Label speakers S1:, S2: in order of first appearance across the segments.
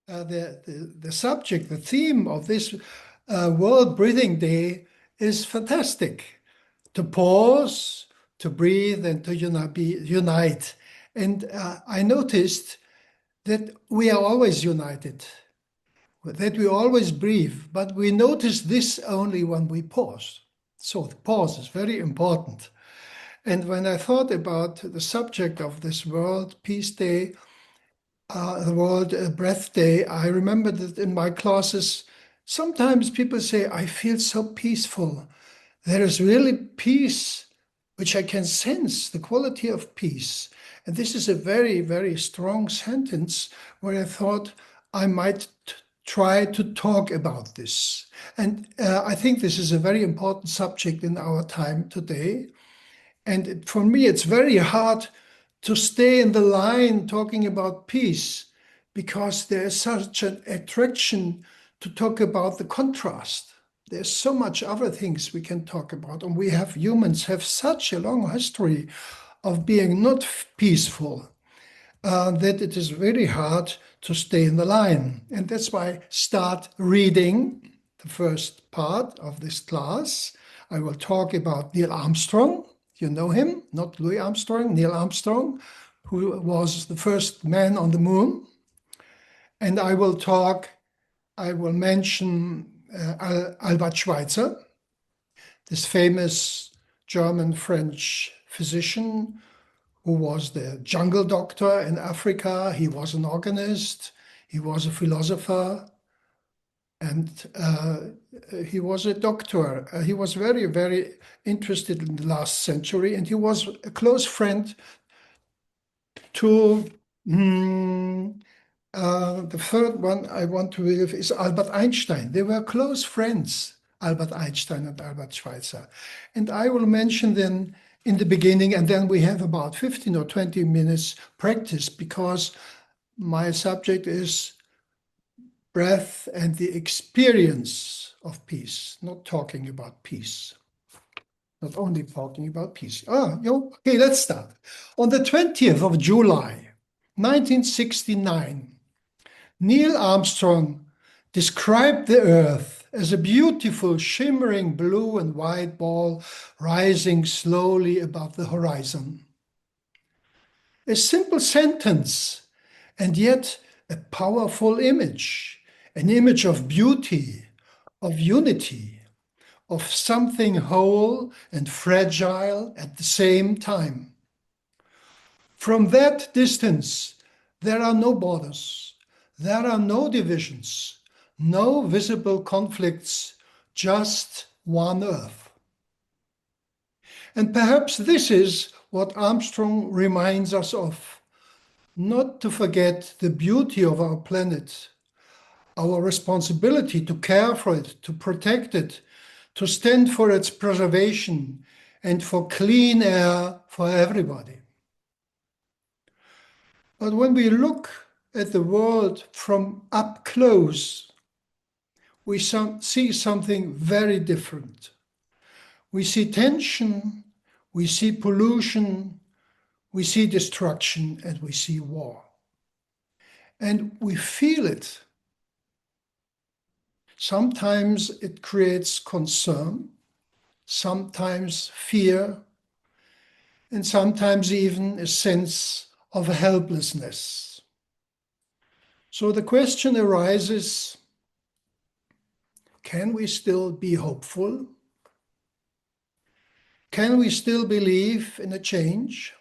S1: the subject, the theme of this World Breathing Day is fantastic. To pause, to breathe, and to unite. And I noticed that we are always united, that we always breathe, but we notice this only when we pause. So the pause is very important. And when I thought about the subject of this World Peace Day, the World Breath Day, I remember that in my classes, sometimes people say, I feel so peaceful. There is really peace, which I can sense, the quality of peace. And this is a very, very strong sentence where I thought I might try to talk about this. And I think this is a very important subject in our time today. And for me, it's very hard to stay in the line talking about peace because there is such an attraction to talk about the contrast. There's so much other things we can talk about. And humans have such a long history of being not peaceful that it is very hard to stay in the line. And that's why I start reading the first part of this class. I will talk about Neil Armstrong. You know him, not Louis Armstrong, Neil Armstrong, who was the first man on the moon. And I will mention Albert Schweitzer, this famous German-French physician who was the jungle doctor in Africa. He was an organist, he was a philosopher, and he was a doctor. He was very, very interested in the last century, and he was a close friend to the third one I want to give is Albert Einstein. They were close friends, Albert Einstein and Albert Schweitzer. And I will mention them in the beginning, and then we have about 15 or 20 minutes practice because my subject is breath and the experience of peace, not talking about peace. Not only talking about peace. Okay, let's start. On the 20th of July, 1969, Neil Armstrong described the Earth as a beautiful, shimmering blue and white ball rising slowly above the horizon. A simple sentence, and yet a powerful image, an image of beauty, of unity, of something whole and fragile at the same time. From that distance, there are no borders, there are no divisions, no visible conflicts, just one Earth. And perhaps this is what Armstrong reminds us of, not to forget the beauty of our planet, our responsibility to care for it, to protect it, to stand for its preservation and for clean air for everybody. But when we look at the world from up close, we see something very different. We see tension, we see pollution, we see destruction, and we see war. And we feel it. Sometimes it creates concern, sometimes fear, and sometimes even a sense of helplessness. So the question arises, can we still be hopeful? Can we still believe in a change?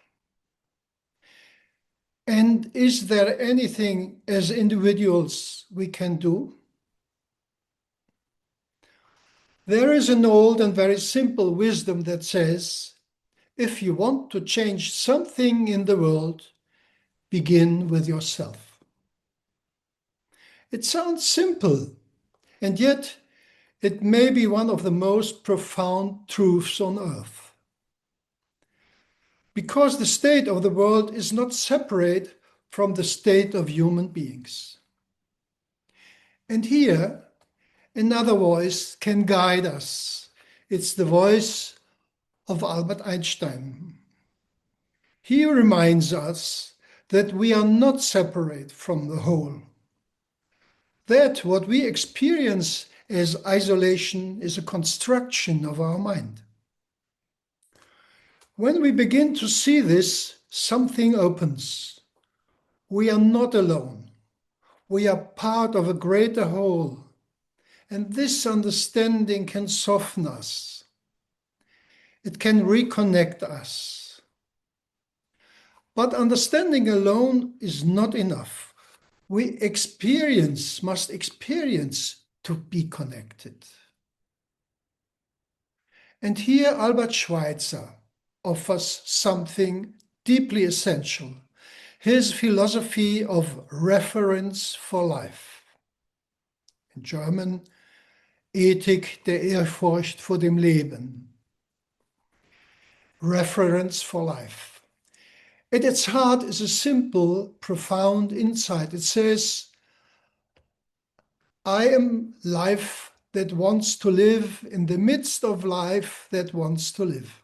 S1: And is there anything as individuals we can do? There is an old and very simple wisdom that says, if you want to change something in the world, begin with yourself. It sounds simple, and yet it may be one of the most profound truths on earth. Because the state of the world is not separate from the state of human beings. And here, another voice can guide us. It's the voice of Albert Einstein. He reminds us that we are not separate from the whole. That what we experience as isolation is a construction of our mind. When we begin to see this, something opens. We are not alone. We are part of a greater whole. And this understanding can soften us. It can reconnect us. But understanding alone is not enough. We must experience to be connected. And here Albert Schweitzer offers something deeply essential, his philosophy of reference for life. In German, Ethik der Ehrfurcht vor dem Leben. Reference for life. At its heart is a simple, profound insight. It says, I am life that wants to live in the midst of life that wants to live.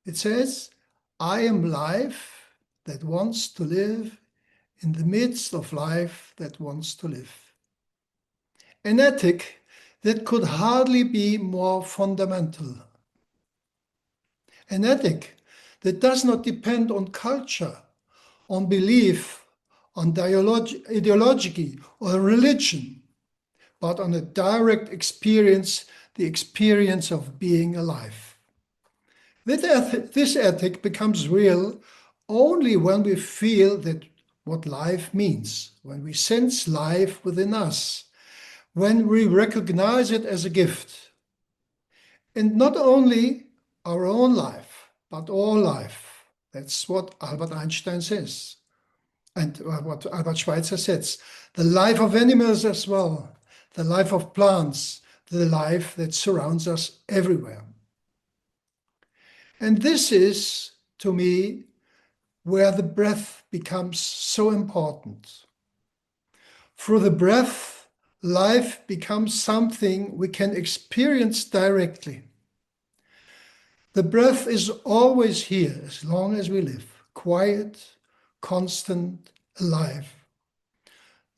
S1: It says, I am life that wants to live in the midst of life that wants to live. An ethic that could hardly be more fundamental. An ethic that does not depend on culture, on belief, on ideology or religion, but on a direct experience, the experience of being alive. This ethic becomes real only when we feel that what life means, when we sense life within us, when we recognize it as a gift. And not only our own life, but all life. That's what Albert Einstein says. And what Albert Schweitzer says. The life of animals as well. The life of plants. The life that surrounds us everywhere. And this is, to me, where the breath becomes so important. Through the breath, life becomes something we can experience directly. The breath is always here as long as we live, quiet, constant, alive.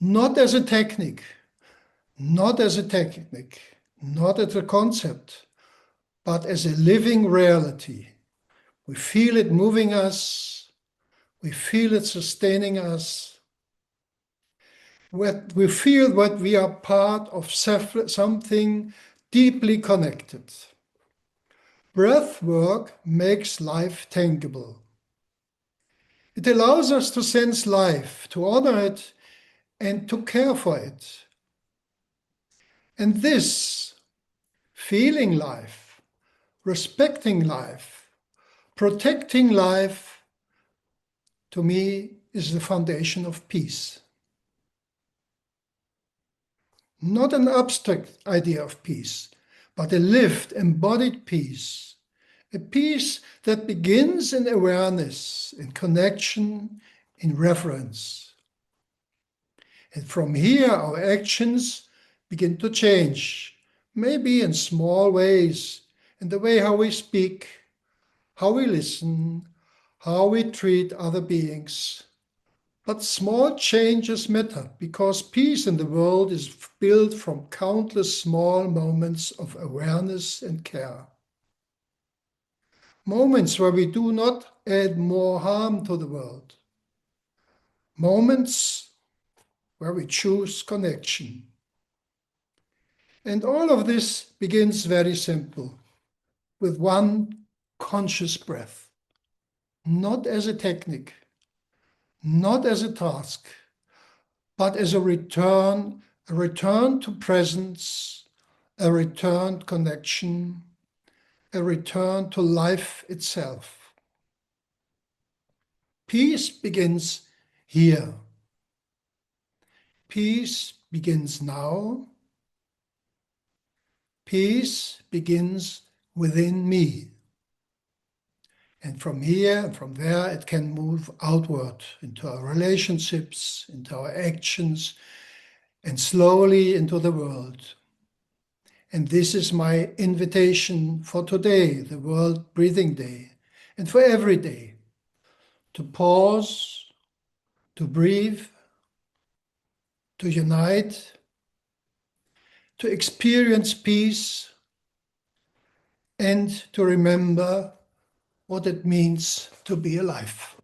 S1: Not as a technique, not as a concept, but as a living reality. We feel it moving us, we feel it sustaining us. We feel that we are part of something deeply connected. Breath work makes life tangible. It allows us to sense life, to honor it, and to care for it. And this, feeling life, respecting life, protecting life, to me, is the foundation of peace. Not an abstract idea of peace, but a lived, embodied peace. A peace that begins in awareness, in connection, in reverence. And from here, our actions begin to change, maybe in small ways, in the way how we speak, how we listen, how we treat other beings. But small changes matter because peace in the world is built from countless small moments of awareness and care. Moments where we do not add more harm to the world. Moments where we choose connection. And all of this begins very simple, with one conscious breath. Not as a technique, not as a task, but as a return to presence, a return to connection, a return to life itself. Peace begins here. Peace begins now. Peace begins within me. And from here and from there, it can move outward into our relationships, into our actions, and slowly into the world. And this is my invitation for today, the World Breathing Day, and for every day, to pause, to breathe, to unite, to experience peace, and to remember what it means to be alive.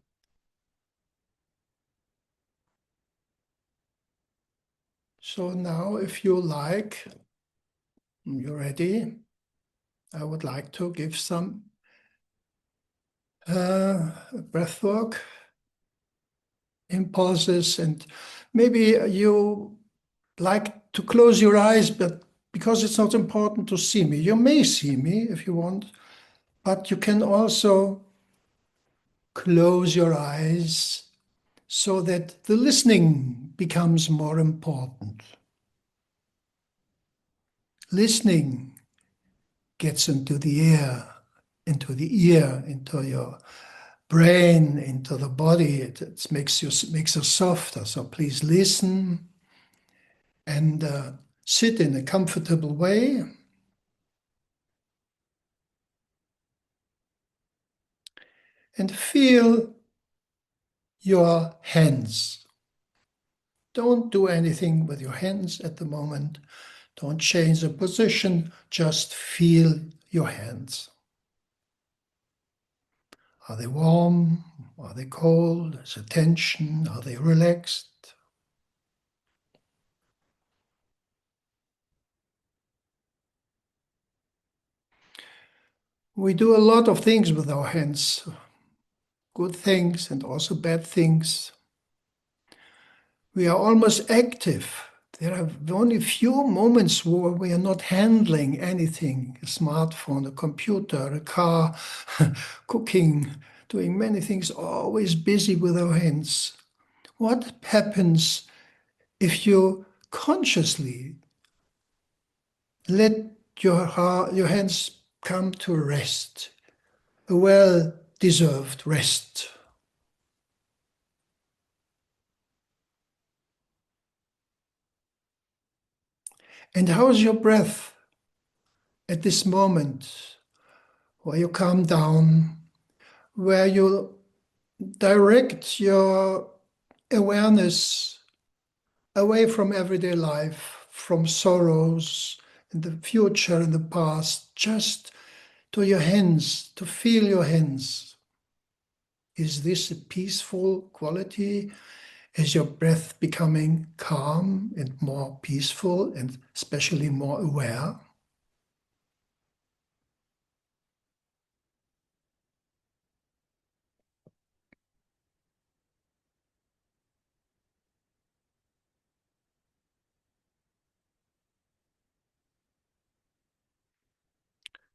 S1: So now, if you like, you're ready, I would like to give some breathwork impulses, and maybe you like to close your eyes, but because it's not important to see me, you may see me if you want, but you can also close your eyes so that the listening becomes more important. Listening gets into the ear, into your brain, into the body. It makes us softer. So please listen and sit in a comfortable way. And feel your hands. Don't do anything with your hands at the moment. Don't change the position. Just feel your hands. Are they warm? Are they cold? Is there tension? Are they relaxed? We do a lot of things with our hands, good things and also bad things. We are almost active. There are only few moments where we are not handling anything, a smartphone, a computer, a car, cooking, doing many things, always busy with our hands. What happens if you consciously let your hands come to rest, a well-deserved rest? And how is your breath at this moment, where you calm down, where you direct your awareness away from everyday life, from sorrows in the future and the past, just to your hands, to feel your hands? Is this a peaceful quality? Is your breath becoming calm and more peaceful and especially more aware?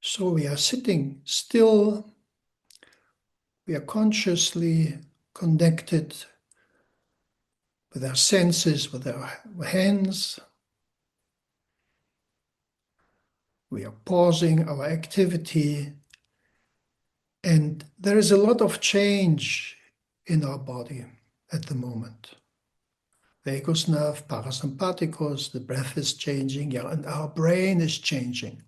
S1: So we are sitting still, we are consciously connected with our senses, with our hands. We are pausing our activity, and there is a lot of change in our body at the moment. Vagus nerve, parasympathicus, the breath is changing, yeah, and our brain is changing.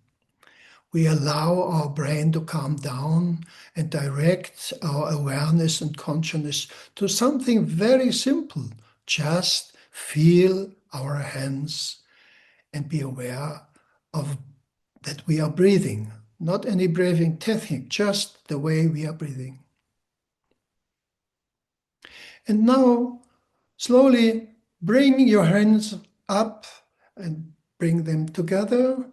S1: We allow our brain to calm down and direct our awareness and consciousness to something very simple. Just feel our hands and be aware of that we are breathing. Not any breathing technique, just the way we are breathing. And now, slowly bring your hands up and bring them together,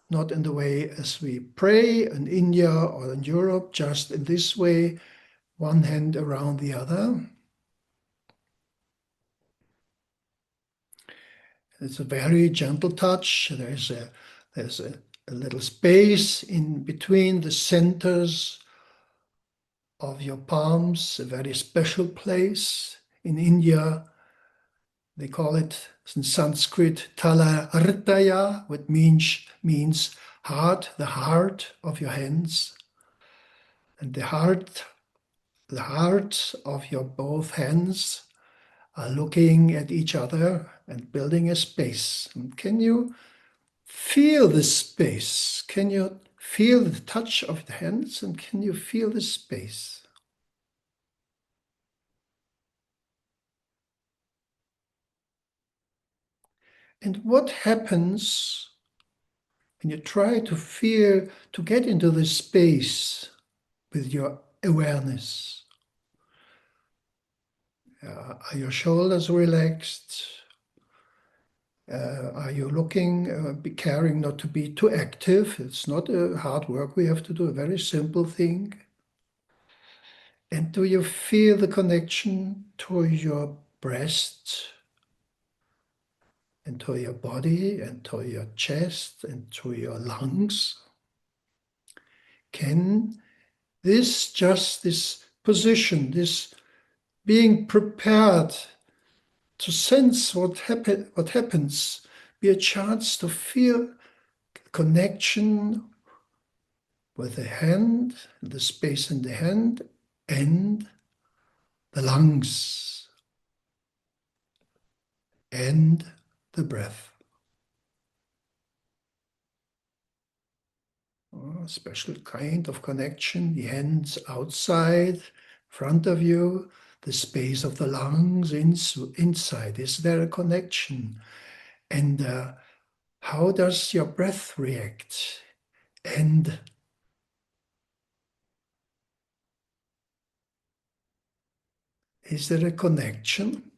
S1: not in the way as we pray in India or in Europe, just in this way, one hand around the other. It's a very gentle touch. There's a little space in between the centers of your palms, a very special place. In India, they call it in Sanskrit Tala Hridaya, which means heart, the heart of your hands. And the hearts of your both hands are looking at each other and building a space. And can you feel this space? Can you feel the touch of the hands, and can you feel the space? And what happens when you try to feel, to get into this space with your awareness? Are your shoulders relaxed? Are you looking, be caring not to be too active? It's not a hard work we have to do, a very simple thing. And do you feel the connection to your breast and to your body and to your chest and to your lungs? Can this position, this being prepared to sense what happens, be a chance to feel connection with the hand, the space in the hand, and the lungs, and the breath? A special kind of connection, the hands outside, front of you, the space of the lungs inside. Is there a connection? And how does your breath react? And is there a connection?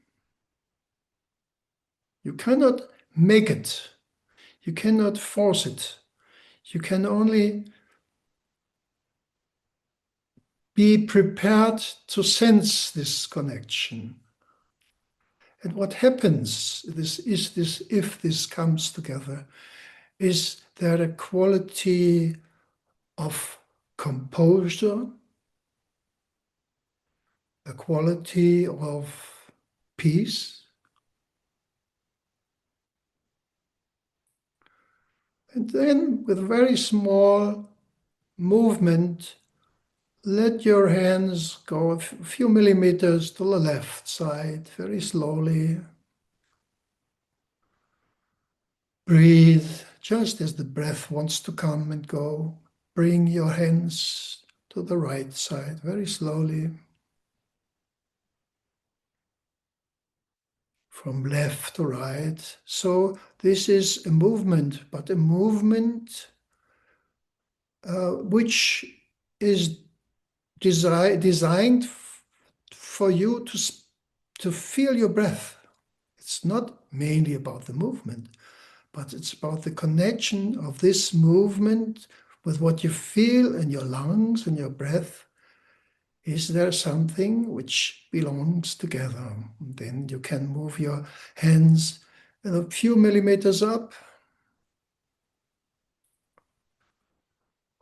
S1: You cannot make it. You cannot force it. You can only be prepared to sense this connection. And what happens if this comes together? Is there a quality of composure, a quality of peace? And then with very small movement, let your hands go a few millimeters to the left side, very slowly. Breathe just as the breath wants to come and go. Bring your hands to the right side, very slowly. From left to right. So this is a movement, but a movement which is designed for you to feel your breath. It's not mainly about the movement, but it's about the connection of this movement with what you feel in your lungs and your breath. Is there something which belongs together? And then you can move your hands a few millimeters up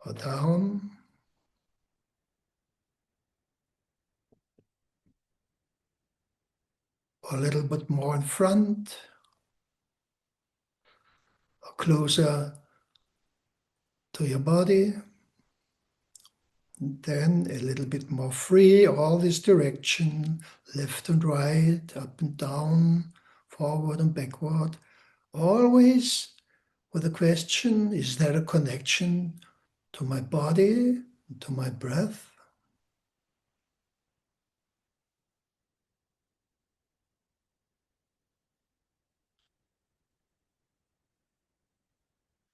S1: or down, or a little bit more in front, or closer to your body. And then a little bit more free, all this direction, left and right, up and down, forward and backward. Always with the question, is there a connection to my body, to my breath?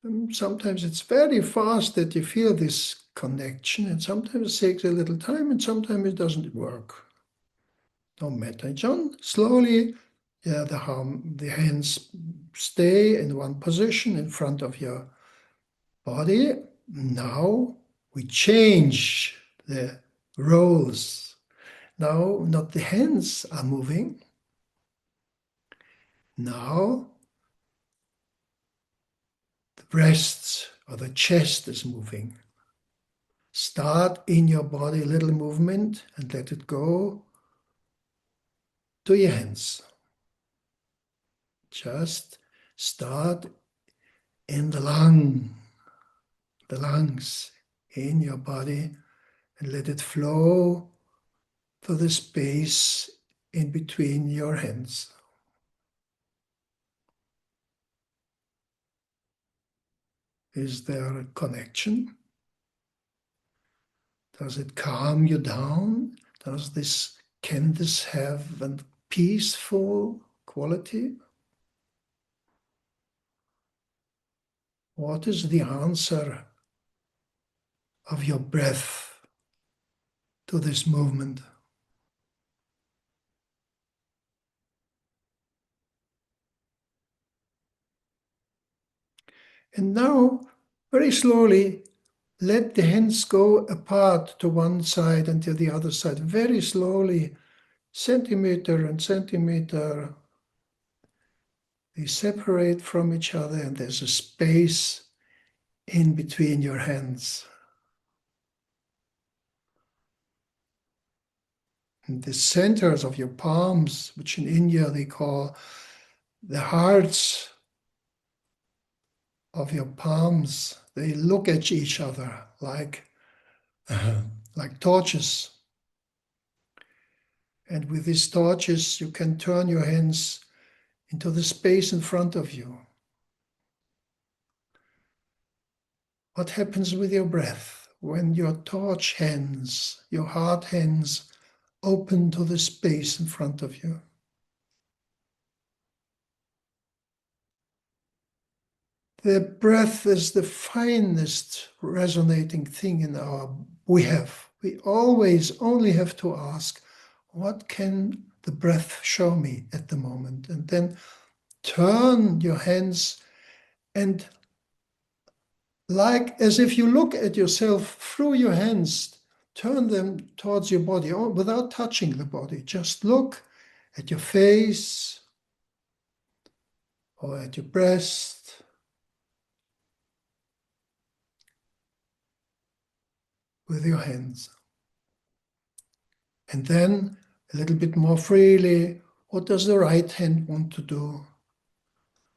S1: And sometimes it's very fast that you feel this connection, and sometimes it takes a little time, and sometimes it doesn't work. No matter. John, slowly, yeah, the hands stay in one position in front of your body. Now we change the roles. Now not the hands are moving. Now the breasts or the chest is moving. Start in your body a little movement and let it go to your hands. Just start in the lungs in your body, and let it flow to the space in between your hands. Is there a connection? Does it calm you down? Can this have a peaceful quality? What is the answer of your breath to this movement? And now, very slowly, let the hands go apart to one side and to the other side, very slowly, centimeter and centimeter. They separate from each other, and there's a space in between your hands. And the centers of your palms, which in India they call the hearts of your palms, they look at each other like torches. And with these torches, you can turn your hands into the space in front of you. What happens with your breath when your torch hands, your heart hands, open to the space in front of you? The breath is the finest resonating thing we always only have to ask, what can the breath show me at the moment? And then turn your hands and, like as if you look at yourself through your hands, turn them towards your body without touching the body. Just look at your face or at your breast with your hands. And then a little bit more freely, what does the right hand want to do?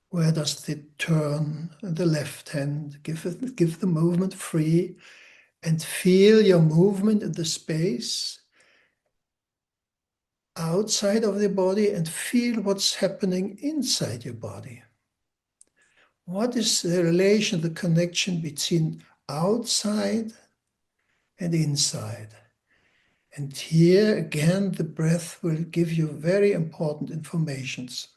S1: Where does it turn? The left hand, give the movement free and feel your movement in the space outside of the body and feel what's happening inside your body. What is the relation, the connection between outside and inside? And here again, the breath will give you very important informations.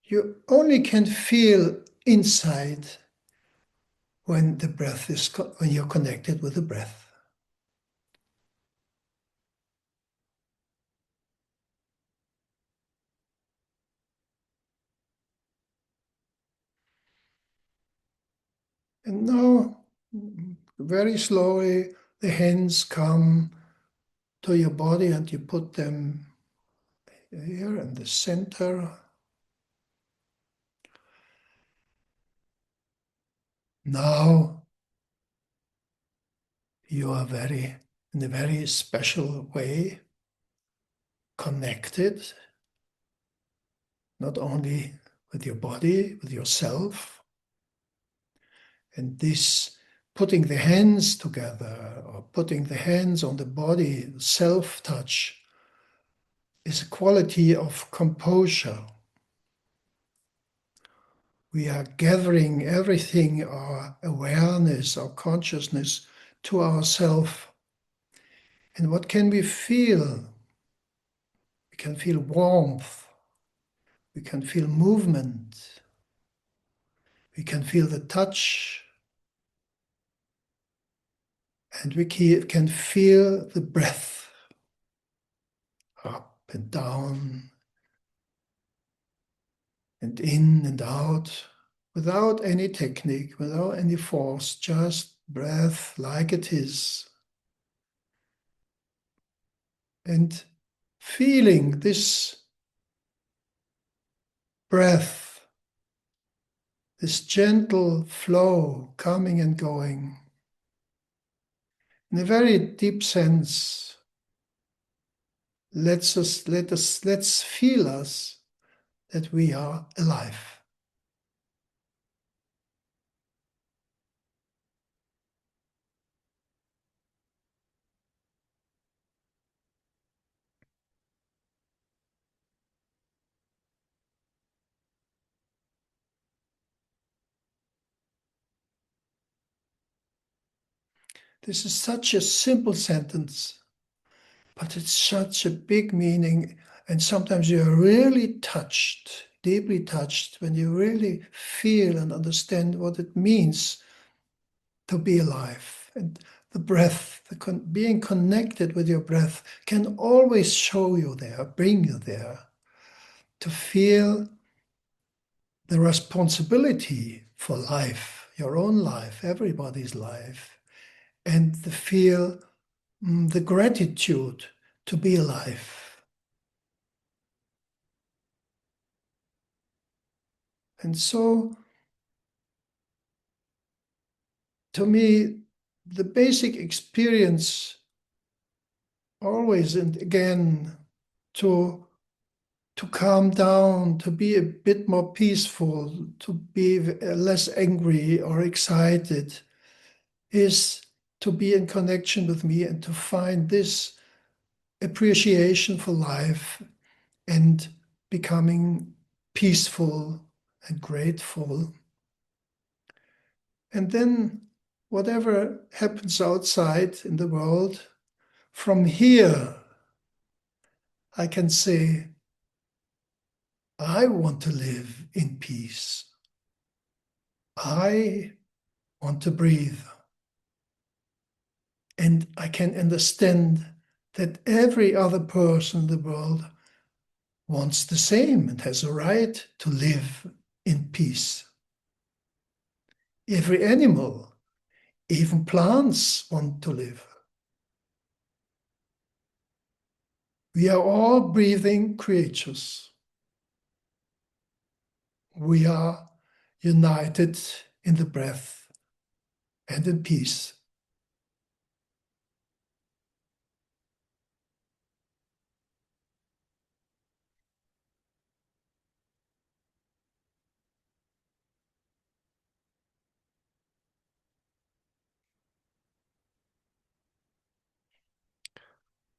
S1: You only can feel inside when when you're connected with the breath. And now, very slowly, the hands come to your body and you put them here in the center. Now, you are in a very special way, connected, not only with your body, with yourself. And this putting the hands together or putting the hands on the body, self-touch, is a quality of composure. We are gathering everything, our awareness, our consciousness, to ourself. And what can we feel? We can feel warmth. We can feel movement. We can feel the touch. And we can feel the breath up and down and in and out without any technique, without any force, just breath like it is. And feeling this breath, this gentle flow coming and going in a very deep sense. Let's feel us that we are alive. This is such a simple sentence, but it's such a big meaning, and sometimes you're really touched deeply touched, when you really feel and understand what it means to be alive. And the breath, being connected with your breath can always show you there, bring you there, to feel the responsibility for life, your own life, everybody's life, and to feel the gratitude to be alive. And so, to me, the basic experience always and again to calm down, to be a bit more peaceful, to be less angry or excited, is to be in connection with me and to find this appreciation for life and becoming peaceful and grateful. And then whatever happens outside in the world, from here, I can say, I want to live in peace. I want to breathe. And I can understand that every other person in the world wants the same and has a right to live in peace. Every animal, even plants, want to live. We are all breathing creatures. We are united in the breath and in peace.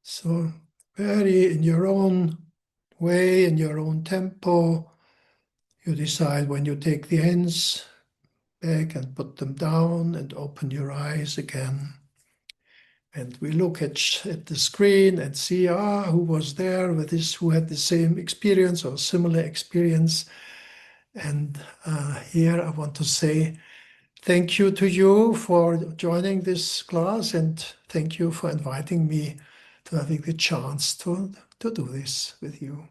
S1: So, very in your own way, in your own tempo, you decide when you take the hands back and put them down and open your eyes again. And we look at the screen and see, who was there with this, who had the same experience or similar experience. And here I want to say thank you to you for joining this class, and thank you for inviting me to having the chance to do this with you.